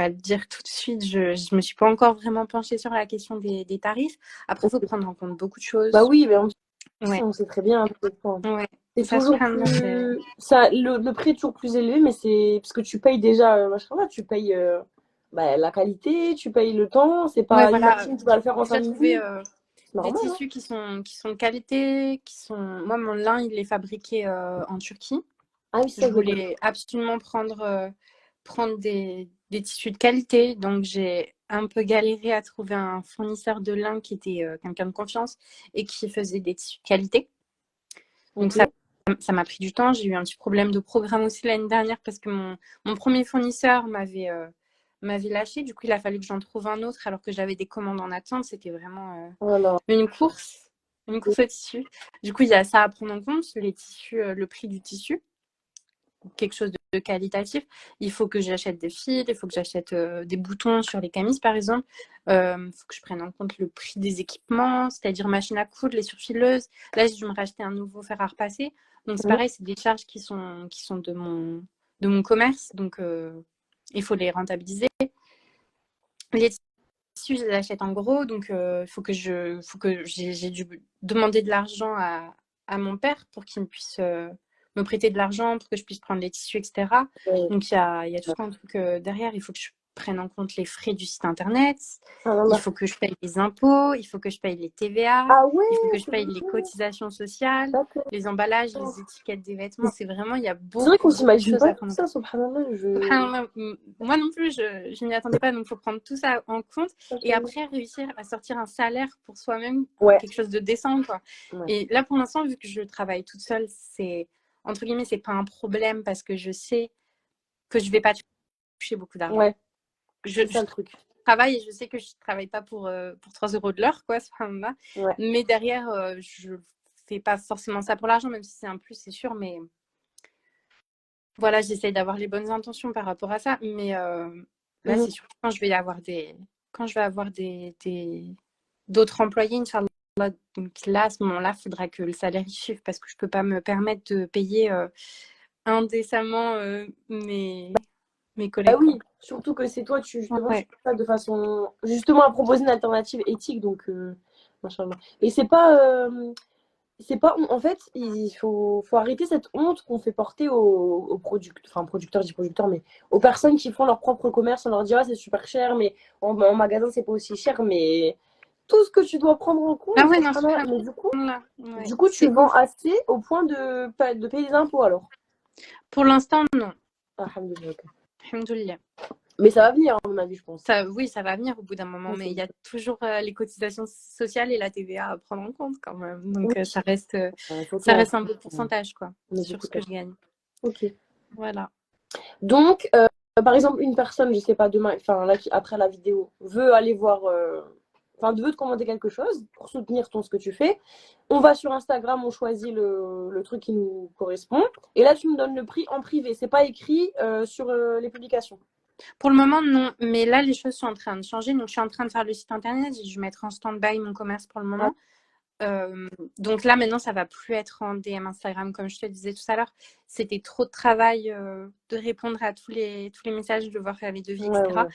le dire tout de suite. Je me suis pas encore vraiment penchée sur la question des tarifs. Après, il faut prendre en compte beaucoup de Bah choses. oui, mais Ouais, on sait très bien à quel point. ouais. C'est Ça, toujours subhanallah, c'est. plus. Ça, le prix est toujours plus élevé, mais c'est parce que tu payes déjà, machin, tu payes bah, la qualité, tu payes le temps. C'est Ouais, pas une voilà. machine qui va le faire en 5 Déjà trouver minutes. C'est des normal, hein. tissus qui sont de qualité, qui sont. Moi, mon lin, il est fabriqué en Turquie. Ah oui, ça, Je je l'ai pas. voulais absolument prendre des tissus de qualité. Donc, j'ai un peu galéré à trouver un fournisseur de lin qui était quelqu'un de confiance et qui faisait des tissus de qualité. Donc, Ok. ça m'a pris du temps. J'ai eu un petit problème de programme aussi l'année dernière parce que mon premier fournisseur m'avait lâché. Du coup, il a fallu que j'en trouve un autre alors que j'avais des commandes en attente. C'était vraiment Voilà. une course, une course au tissu. Du coup, il y a ça à prendre en compte, les tissus, le prix du tissu, quelque chose de qualitatif. Il faut que j'achète des fils, il faut que j'achète des boutons sur les camises, par exemple. Il faut que je prenne en compte le prix des équipements, c'est-à-dire machine à coudre, les surfileuses. Là, je vais me racheter un nouveau fer à repasser. Donc, c'est Mhm. pareil, c'est des charges qui sont de mon commerce. Donc, il faut les rentabiliser. Les tissus, je les achète en gros. Donc, il faut que j'ai dû demander de l'argent à mon père pour qu'il puisse me prêter de l'argent pour que je puisse prendre les tissus, etc. Ouais. Donc, il y a tout un truc derrière. Il faut que je prenne en compte les frais du site internet. Ah, non, Il non. faut que je paye les impôts. Il faut que je paye les TVA. Ah ouais, Il faut que je c'est paye les vrai. cotisations sociales, D'accord. les emballages, les étiquettes des vêtements. C'est vraiment, il y a C'est vrai beaucoup, qu'on beaucoup de s'imagine choses pas à tout prendre en ça, compte. subhanallah. Moi non plus, je n'y attendais pas, donc il faut prendre tout ça en compte et après réussir à sortir un salaire pour soi-même, Ouais, quelque chose de décent, quoi. ouais. Et là, pour l'instant, vu que je travaille toute seule, entre guillemets, c'est pas un problème parce que je sais que je vais pas toucher beaucoup d'argent. Ouais, Je, c'est ça je le truc. travaille et je sais que je travaille pas pour 3 euros de l'heure, quoi, subhanallah. Ouais. Mais derrière, je fais pas forcément ça pour l'argent, même si c'est un plus, c'est sûr, mais voilà, j'essaye d'avoir les bonnes intentions par rapport à ça, mais là, Mhm. c'est surtout quand je vais avoir d'autres employés, Inch'Allah. Donc là, à ce moment-là, il faudra que le salaire y suive parce que je peux pas me permettre de payer indécemment mes Bah collègues, quoi. oui, surtout que c'est toi, justement, tu Ouais. fais ça de façon, justement, à proposer une alternative éthique, donc, machallah. Et c'est pas, c'est pas en fait il faut arrêter cette honte qu'on fait porter aux producteurs, je dis producteurs, mais aux personnes qui font leur propre commerce. On leur dit ah c'est super cher, mais en magasin c'est pas aussi cher, mais tout ce que tu dois prendre en Ah compte, ouais, non, subhanallah. Mais du coup là, ouais, du coup tu c'est vends ouf. assez au point de payer des impôts alors. Pour l'instant, non. Alhamdoulilah, ok. Alhamdoulilah. Mais ça va venir à mon avis, je pense. Ça, oui, ça va venir au bout d'un moment, Ouais, mais il y a toujours les cotisations sociales et la TVA à prendre en compte quand même. Donc, oui, faut ça clair. reste un beau pourcentage, quoi, Mais du sur coup ce que je gagne. ok. Voilà. Donc, par exemple, une personne, je sais pas, demain, enfin, là, après la vidéo, veut aller voir, enfin, veut te commander quelque chose pour soutenir ce que tu fais. On va sur Instagram, on choisit le truc qui nous correspond. Et là, tu me donnes le prix en privé. C'est pas écrit sur les publications. Pour le moment, non. Mais là, les choses sont en train de changer. Donc, je suis en train de faire le site internet. Je vais mettre en stand-by mon commerce pour le Ah, moment. Donc là, maintenant, ça va plus être en DM Instagram, comme je te disais tout à l'heure. C'était trop de travail de répondre à tous les messages, de devoir faire les devis, ouais, etc. ouais.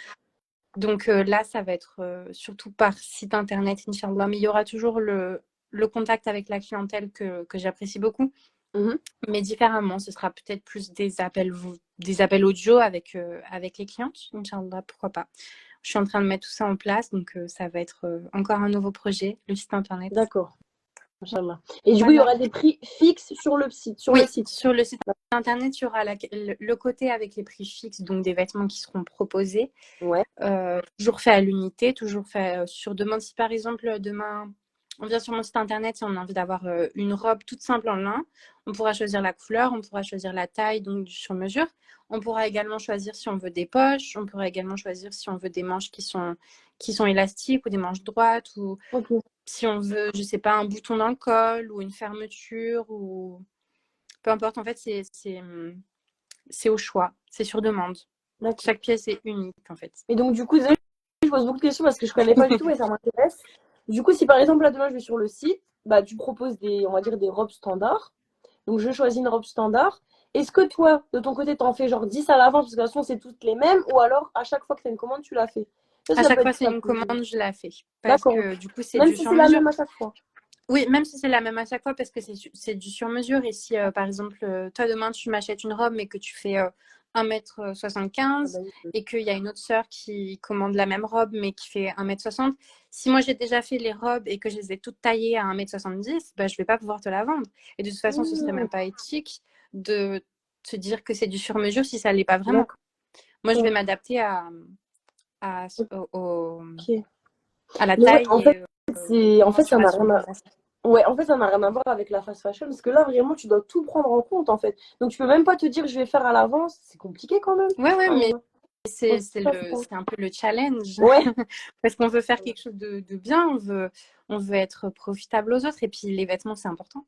Donc là, ça va être surtout par site internet, Inch'Allah. Mais il y aura toujours le contact avec la clientèle que j'apprécie beaucoup. Mhm. Mais différemment, ce sera peut-être plus des appels audio avec les clientes, Inch'Allah, pourquoi pas. Je suis en train de mettre tout ça en place, donc ça va être encore un nouveau projet, le site internet. D'accord. Inch'Allah. Et du coup, il y Voilà. aura des prix fixes sur le site. Sur le Oui, site. sur le site internet, il y aura le côté avec les prix fixes, donc des vêtements qui seront proposés, Ouais. toujours fait à l'unité, toujours fait sur demande. Si par exemple, demain, on vient sur mon site internet et on a envie d'avoir une robe toute simple en lin, on pourra choisir la couleur, on pourra choisir la taille, donc sur mesure. On pourra également choisir si on veut des poches, on pourra également choisir si on veut des manches qui sont élastiques ou des manches droites, ou Ok. si on veut, je sais pas, un bouton dans le col ou une fermeture, ou peu importe. En fait, c'est au choix, c'est sur demande. D'accord. Chaque pièce est unique, en fait. Et donc, du coup, désolé, je pose beaucoup de questions parce que je connais pas du tout et ça m'intéresse. Du coup, si par exemple, là, demain, je vais sur le site, bah, tu proposes on va dire, des robes standards. Donc, je choisis une robe standard. Est-ce que toi, de ton côté, t'en fais genre 10 à l'avance parce que de toute façon, c'est toutes les mêmes ou alors à chaque fois que tu as une commande, tu la fais? À Ça chaque peut fois, être c'est ça. une commande, je la fais. Parce D'accord. que du coup, c'est Même du si c'est la sur-mesure. même à chaque fois. Oui, même si c'est la même à chaque fois, parce que c'est du sur-mesure. Et si, par exemple, toi, demain, tu m'achètes une robe, mais que tu fais 1,75 m Ah bah oui. et qu'il y a une autre sœur qui commande la même robe, mais qui fait 1,60 m, si moi, j'ai déjà fait les robes et que je les ai toutes taillées à 1,70 m, bah, je ne vais pas pouvoir te la vendre. Et de toute façon, ce ne serait Mmh, même pas éthique de te dire que c'est du sur-mesure si ça ne l'est pas vraiment. d'accord. Moi, je vais m'adapter à, au- Ok. à la Mais ouais, taille et aux en fait, ça n'a mensurations. rien à. Ouais, en fait, ça n'a rien à voir avec la fast fashion parce que là, vraiment, tu dois tout prendre en compte en fait. Donc, tu peux même pas te dire je vais faire à l'avance. C'est compliqué quand même. Ouais, ouais, Ah là mais là. Faut pas se prendre. c'est un peu le challenge Ouais. parce qu'on veut faire quelque chose de bien, on veut être profitable aux autres, et puis les vêtements, c'est important.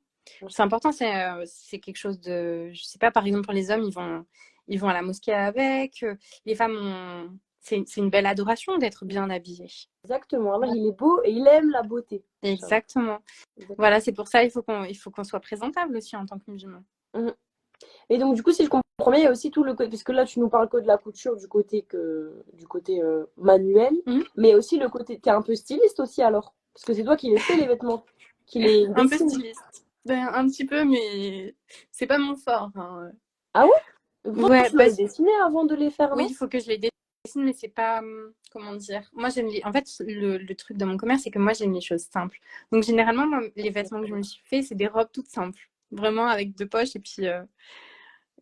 C'est important, c'est quelque chose de, je sais pas, par exemple pour les hommes, ils vont à la mosquée avec, les femmes c'est une belle adoration d'être bien habillée. Exactement. Allah, il est beau et il aime la beauté. Inch'Allah. Exactement. Exactement. Voilà, c'est pour ça il faut qu'on soit présentable aussi en tant que musulman. Mhm. Et donc, du coup, si je comprends bien, il y a aussi tout le côté, puisque là, tu nous parles que de la couture du côté manuel, Mhm. mais aussi le côté, t'es un peu styliste aussi alors, parce que c'est toi qui les fais les vêtements, qui les Un peu dessine. styliste. Ben, un petit peu, mais c'est pas mon fort, hein. Ah ouais? Pourtant, Ouais, tu dois bah, les dessiner avant de les faire, oui, non? il faut que je les dessine, mais c'est pas, comment dire. Moi, j'aime en fait, le truc de mon commerce, c'est que moi, j'aime les choses simples. Donc, généralement, moi, les vêtements que je me suis fait, c'est des robes toutes simples. Vraiment avec deux poches, et puis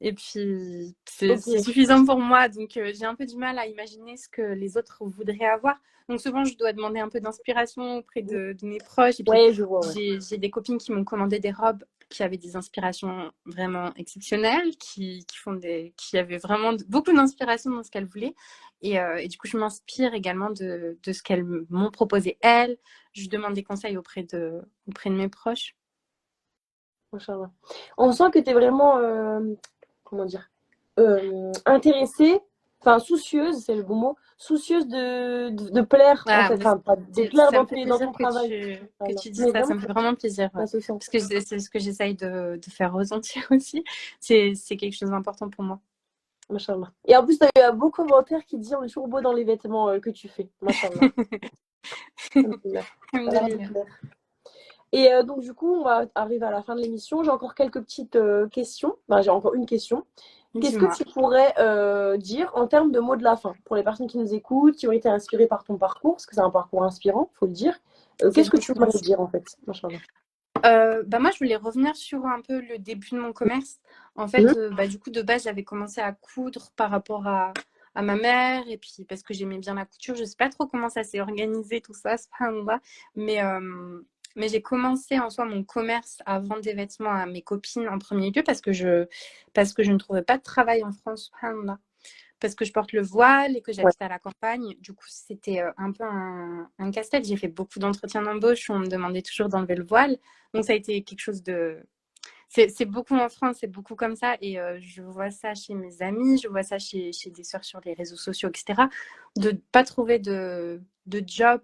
Ok. c'est suffisant pour moi. Donc, j'ai un peu du mal à imaginer ce que les autres voudraient avoir. Donc, souvent, je dois demander un peu d'inspiration auprès de mes proches. Et puis, Ouais, je vois, ouais. j'ai des copines qui m'ont commandé des robes qui avaient des inspirations vraiment exceptionnelles, qui avaient vraiment beaucoup d'inspiration dans ce qu'elles voulaient. Et du coup, je m'inspire également de ce qu'elles m'ont proposé elles. Je demande des conseils auprès de mes proches. Inch'Allah. On sent que tu es vraiment, comment dire, intéressée, enfin soucieuse, c'est le bon mot, soucieuse de plaire en Ah, fait, bah, enfin pas de plaire ça me fait dans plaisir ton travail. que Voilà. tu dises Mais ça. vraiment, Ça me fait vraiment plaisir, ouais. ça se sent. Parce que c'est ce que j'essaye de faire ressentir aussi. C'est quelque chose d'important pour moi. Machallah. Et en plus, tu as eu un beau commentaire qui dit on est toujours beau dans les vêtements que tu fais. Machallah. Alhamdulillah. Alhamdulillah. Et donc, du coup, on va arriver à la fin de l'émission. J'ai encore quelques petites questions. Enfin, j'ai encore une question. Qu'est-ce que Dis-moi. tu pourrais dire en termes de mots de la fin pour les personnes qui nous écoutent, qui ont été inspirées par ton parcours, parce que c'est un parcours inspirant, faut le dire. C'est Qu'est-ce que tu gentil, pourrais merci. dire en fait? Machallah. Bah moi, je voulais revenir sur un peu le début de mon commerce. En fait, Mhm. bah, du coup, de base, j'avais commencé à coudre par rapport à ma mère, et puis parce que j'aimais bien la couture. Je sais pas trop comment ça s'est organisé, tout ça, subhanallah. Mais, euh, mais j'ai commencé en soi mon commerce à vendre des vêtements à mes copines en premier lieu parce que je ne trouvais pas de travail en France, subhanallah. Parce que je porte le voile et que Ouais. j'habite à la campagne. Du coup, c'était un peu un casse-tête. J'ai fait beaucoup d'entretiens d'embauche où on me demandait toujours d'enlever le voile. Donc, ça a été quelque chose de... C'est beaucoup en France, c'est beaucoup comme ça. Et je vois ça chez mes amis, je vois ça chez des sœurs sur les réseaux sociaux, etc. De ne pas trouver de job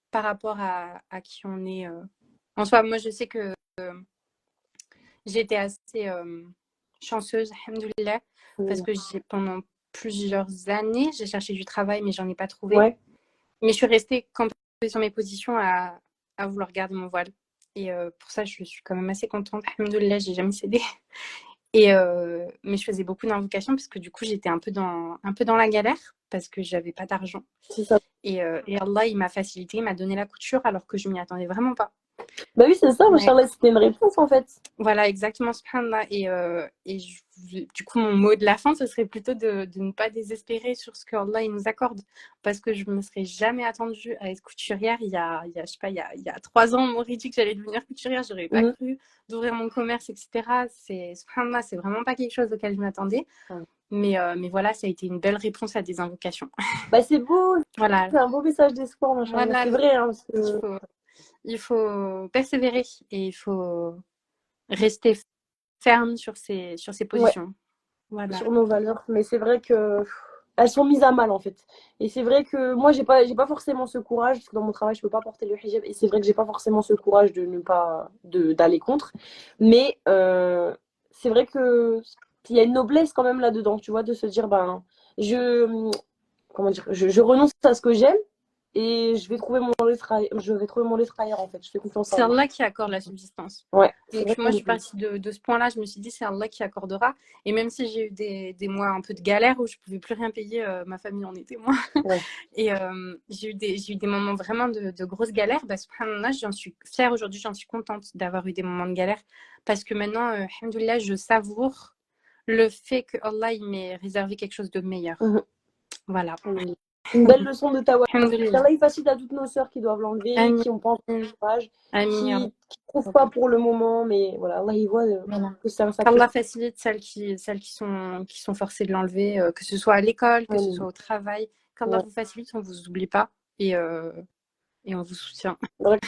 par rapport à qui on est. En soi, moi, je sais que j'ai été assez chanceuse, alhamdoulilah, parce Mhm. que pendant plusieurs années, j'ai cherché du travail, mais j'en ai pas trouvé. Ouais. Mais je suis restée campée sur mes positions à vouloir garder mon voile. Et pour ça, je suis quand même assez contente. Alhamdoulilah, j'ai jamais cédé. Mais je faisais beaucoup d'invocations parce que du coup, j'étais un peu dans la galère parce que j'avais pas d'argent. C'est ça. Et Allah, il m'a facilité, il m'a donné la couture alors que je m'y attendais vraiment pas. Bah oui, c'est ça, Ouais. machallah, c'était une réponse en fait. Voilà, exactement, subhanallah. Du coup, mon mot de la fin, ce serait plutôt de ne pas désespérer sur ce que Allah il nous accorde. Parce que je ne me serais jamais attendue à être couturière je sais pas, il y a 3 ans, on m'aurait dit que j'allais devenir couturière, j'aurais pas Mhm. cru d'ouvrir mon commerce, etc. Subhanallah, c'est vraiment pas quelque chose auquel je m'attendais. Ouais. Mais voilà, ça a été une belle réponse à des invocations. Bah c'est beau, Voilà, c'est un beau message d'espoir, machallah. voilà, C'est vrai, hein, parce il que faut, il faut persévérer et il faut rester ferme sur ses ouais, positions. Voilà. sur nos valeurs, mais c'est vrai que elles sont mises à mal en fait. Et c'est vrai que moi j'ai pas forcément ce courage parce que dans mon travail je peux pas porter le hijab et c'est vrai que j'ai pas forcément ce courage de ne pas d'aller contre. Mais c'est vrai que il y a une noblesse quand même là-dedans, tu vois, de se dire ben je comment dire, je renonce à ce que j'aime et je vais trouver mon lettre ailleurs en fait. Je fais confiance à C'est Allah. Allah qui accorde la subsistance. Ouais, c'est Donc moi, je vrai. suis partie de ce point-là. Je me suis dit, c'est Allah qui accordera. Et même si j'ai eu des mois un peu de galère où je ne pouvais plus rien payer, ma famille en est témoin. Ouais. Et j'ai eu des moments vraiment de grosses galères. Bah, subhanallah, j'en suis fière aujourd'hui, j'en suis contente d'avoir eu des moments de galère. Parce que maintenant, alhamdoulilah, je savoure le fait que Allah il m'ait réservé quelque chose de meilleur. Mhm. Voilà. Une belle leçon de tawakkul. Alhamdoulilah. Qu'Allah il facilite à toutes nos sœurs qui doivent l'enlever, Amin. qui ont pas encore de courage, Amin. Ya qui trouvent pas Rabbi. pour le moment, mais voilà, Allah il voit Voilà. que c'est un Qu'Allah sacrifice. facilite celles qui sont forcées de l'enlever, que ce soit à l'école, que ce Amin. soit au travail. Qu'Allah Ouais. vous facilite, on vous oublie pas et, euh, et on vous soutient. Voilà,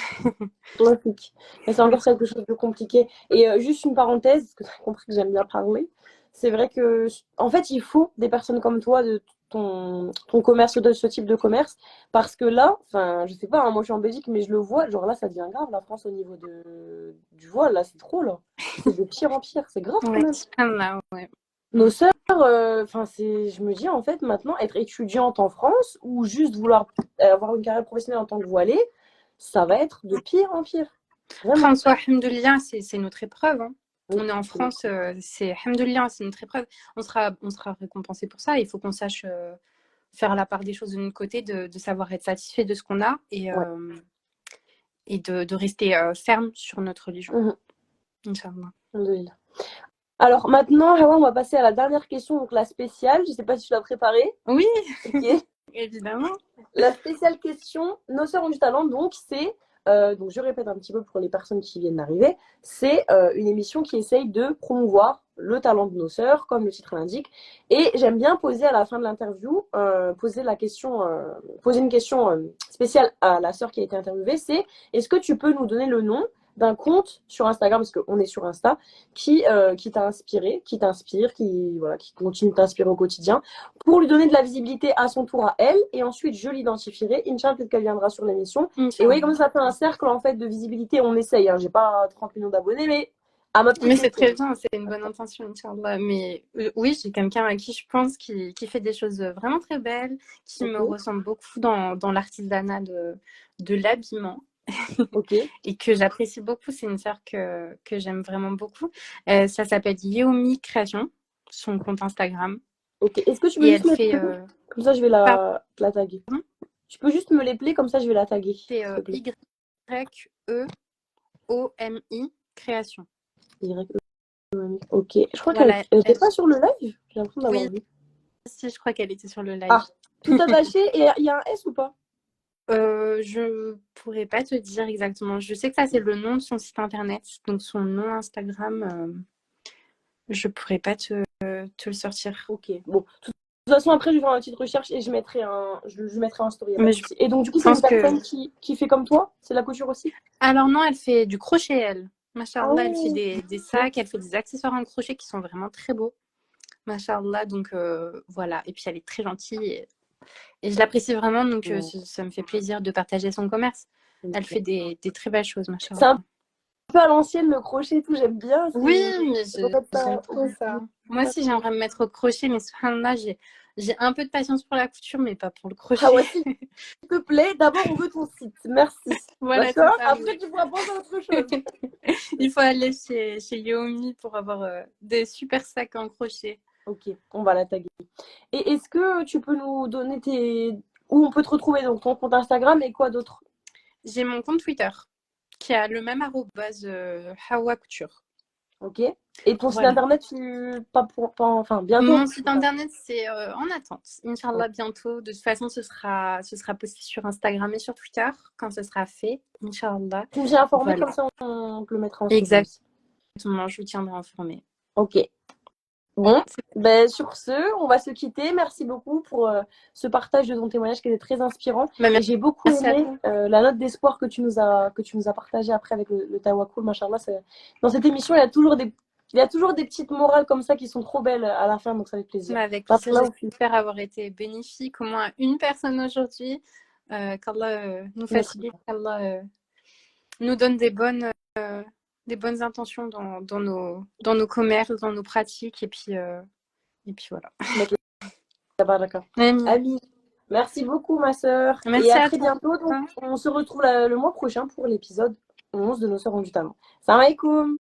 classique. Mais c'est encore quelque chose de compliqué. Et juste une parenthèse, parce que tu as compris que j'aime bien parler. C'est vrai que, en fait, il faut des personnes comme toi de ton commerce, de ce type de commerce, parce que là, enfin, je sais pas, hein, moi je suis en Belgique, mais je le vois, genre là, ça devient grave, la France, au niveau du voile, là, c'est trop, là. C'est de pire en pire, c'est grave quand Ouais, même. subhanallah, ouais. Nos sœurs, enfin, je me dis, en fait, maintenant, être étudiante en France ou juste vouloir avoir une carrière professionnelle en tant que voilée, ça va être de pire en pire. Après, Vraiment. en soi, alhamdoulilah, c'est notre épreuve. Hein. Oui, On est en c'est notre France, c'est alhamdoulilah, c'est notre épreuve. On sera récompensé pour ça. Il faut qu'on sache faire la part des choses de notre côté, de savoir être satisfait de ce qu'on a ouais. et de rester ferme sur notre religion. Mhm. Inch'Allah. Alhamdoulilah. Alors maintenant, Hawa, on va passer à la dernière question, donc la spéciale. Je sais pas si tu l'as préparée. Oui, Ok. évidemment. La spéciale question, nos sœurs ont du talent, donc c'est, donc je répète un petit peu pour les personnes qui viennent d'arriver, c'est une émission qui essaye de promouvoir le talent de nos sœurs, comme le titre l'indique. Et j'aime bien poser à la fin de l'interview, poser une question spéciale à la sœur qui a été interviewée, c'est est-ce que tu peux nous donner le nom d'un compte sur Instagram, parce qu'on est sur Insta, qui t'a inspiré, qui t'inspire, voilà, qui continue de t'inspirer au quotidien, pour lui donner de la visibilité à son tour à elle. Et ensuite, je l'identifierai. Inch'Allah, peut-être qu'elle viendra sur l'émission. Et vous voyez, comme Inch'Allah. ça fait un cercle en fait de visibilité. On essaye. Hein. J'ai pas 30 millions d'abonnés, mais à ma Mais petite c'est très échelle. bien, c'est une bonne intention, Inch'Allah. Mais oui, j'ai quelqu'un à qui je pense qui fait des choses vraiment très belles, qui me Ok. ressemble beaucoup dans l'artisanat de l'habillement. Ok. et que j'apprécie beaucoup. C'est une sœur que j'aime vraiment beaucoup. Ça s'appelle Yeomi Création, son compte Instagram. Ok. Est-ce que tu Et peux elle juste me fait, l'appeler? Comme ça, je vais la taguer. pardon, Tu peux juste me l'appeler, comme ça, je vais la taguer, c'est s'il te plaît. Yeomi Création. Ok. Je crois qu'elle Voilà, n'était pas sur le live. J'ai l'impression d'avoir oui, vu. si, je crois qu'elle était sur le live. Ah, tout attaché et il y a un S ou pas? Je pourrais pas te dire exactement. Je sais que ça, c'est le nom de son site internet, donc son nom Instagram. Je pourrais pas te le sortir. Ok. Bon. De toute façon, après, je vais faire une petite recherche et je mettrai un story. Y a pas Mais de je souci. Et donc, du coup, c'est une pense que. personne qui fait comme toi? C'est la couture aussi? Alors non, elle fait du crochet, elle. Machallah, elle fait Oh. des sacs, elle fait des accessoires en crochet qui sont vraiment très beaux. Machallah, donc voilà. Et puis elle est très gentille et je l'apprécie vraiment, donc ça me fait plaisir de partager son commerce. Elle Ok. fait des très belles choses, C'est un machallah. peu à l'ancienne, le crochet et tout, j'aime bien. Oui, mais C'est en fait j'aime ça. trop ça. Moi aussi, j'aimerais me mettre au crochet, mais subhanallah, j'ai un peu de patience pour la couture, mais pas pour le Ah crochet. ouais, s'il te plaît, d'abord, on veut ton site. Merci. Voilà, c'est D'accord? ça. Après, tu pourras penser à autre chose. Il faut aller chez Yomi pour avoir des super sacs en crochet. Ok, on va la taguer. Et est-ce que tu peux nous donner où on peut te retrouver, donc ton compte Instagram et quoi d'autre? J'ai mon compte Twitter qui a le même arrobase Hawa Couture. Ok. Et ton site Voilà. internet, enfin, bientôt. Mon site internet, c'est en attente. Oh. Inch'Allah, bientôt. De toute façon, ce sera posté sur Instagram et sur Twitter quand ce sera fait. Inch'Allah. Tu me tiens informé, Voilà. comme ça on te le mettra en story aussi. Exactement, je vous tiendrai informé. Ok. Bon, ben, sur ce, on va se quitter. Merci beaucoup pour ce partage de ton témoignage qui était très inspirant. Bah, Et j'ai beaucoup merci à aimé toi. la note d'espoir que tu nous as partagé après avec le Tawakul, machallah. Dans cette émission, il y a toujours des petites morales comme ça qui sont trop belles à la fin, donc ça fait plaisir. Bah, avec Bah, plaisir, là, j'espère avoir été bénéfique au moins à une personne aujourd'hui. Qu'Allah nous notre... facilite, qu'Allah nous donne des bonnes intentions dans nos commerces, dans nos pratiques. Et puis voilà. notre... D'accord. Amin. Ami, merci beaucoup, ma sœur. Et Merci à à très toi. bientôt. Donc, on se retrouve le mois prochain pour l'épisode 11 de Nos Sœurs ont du talent. Salam alaikum.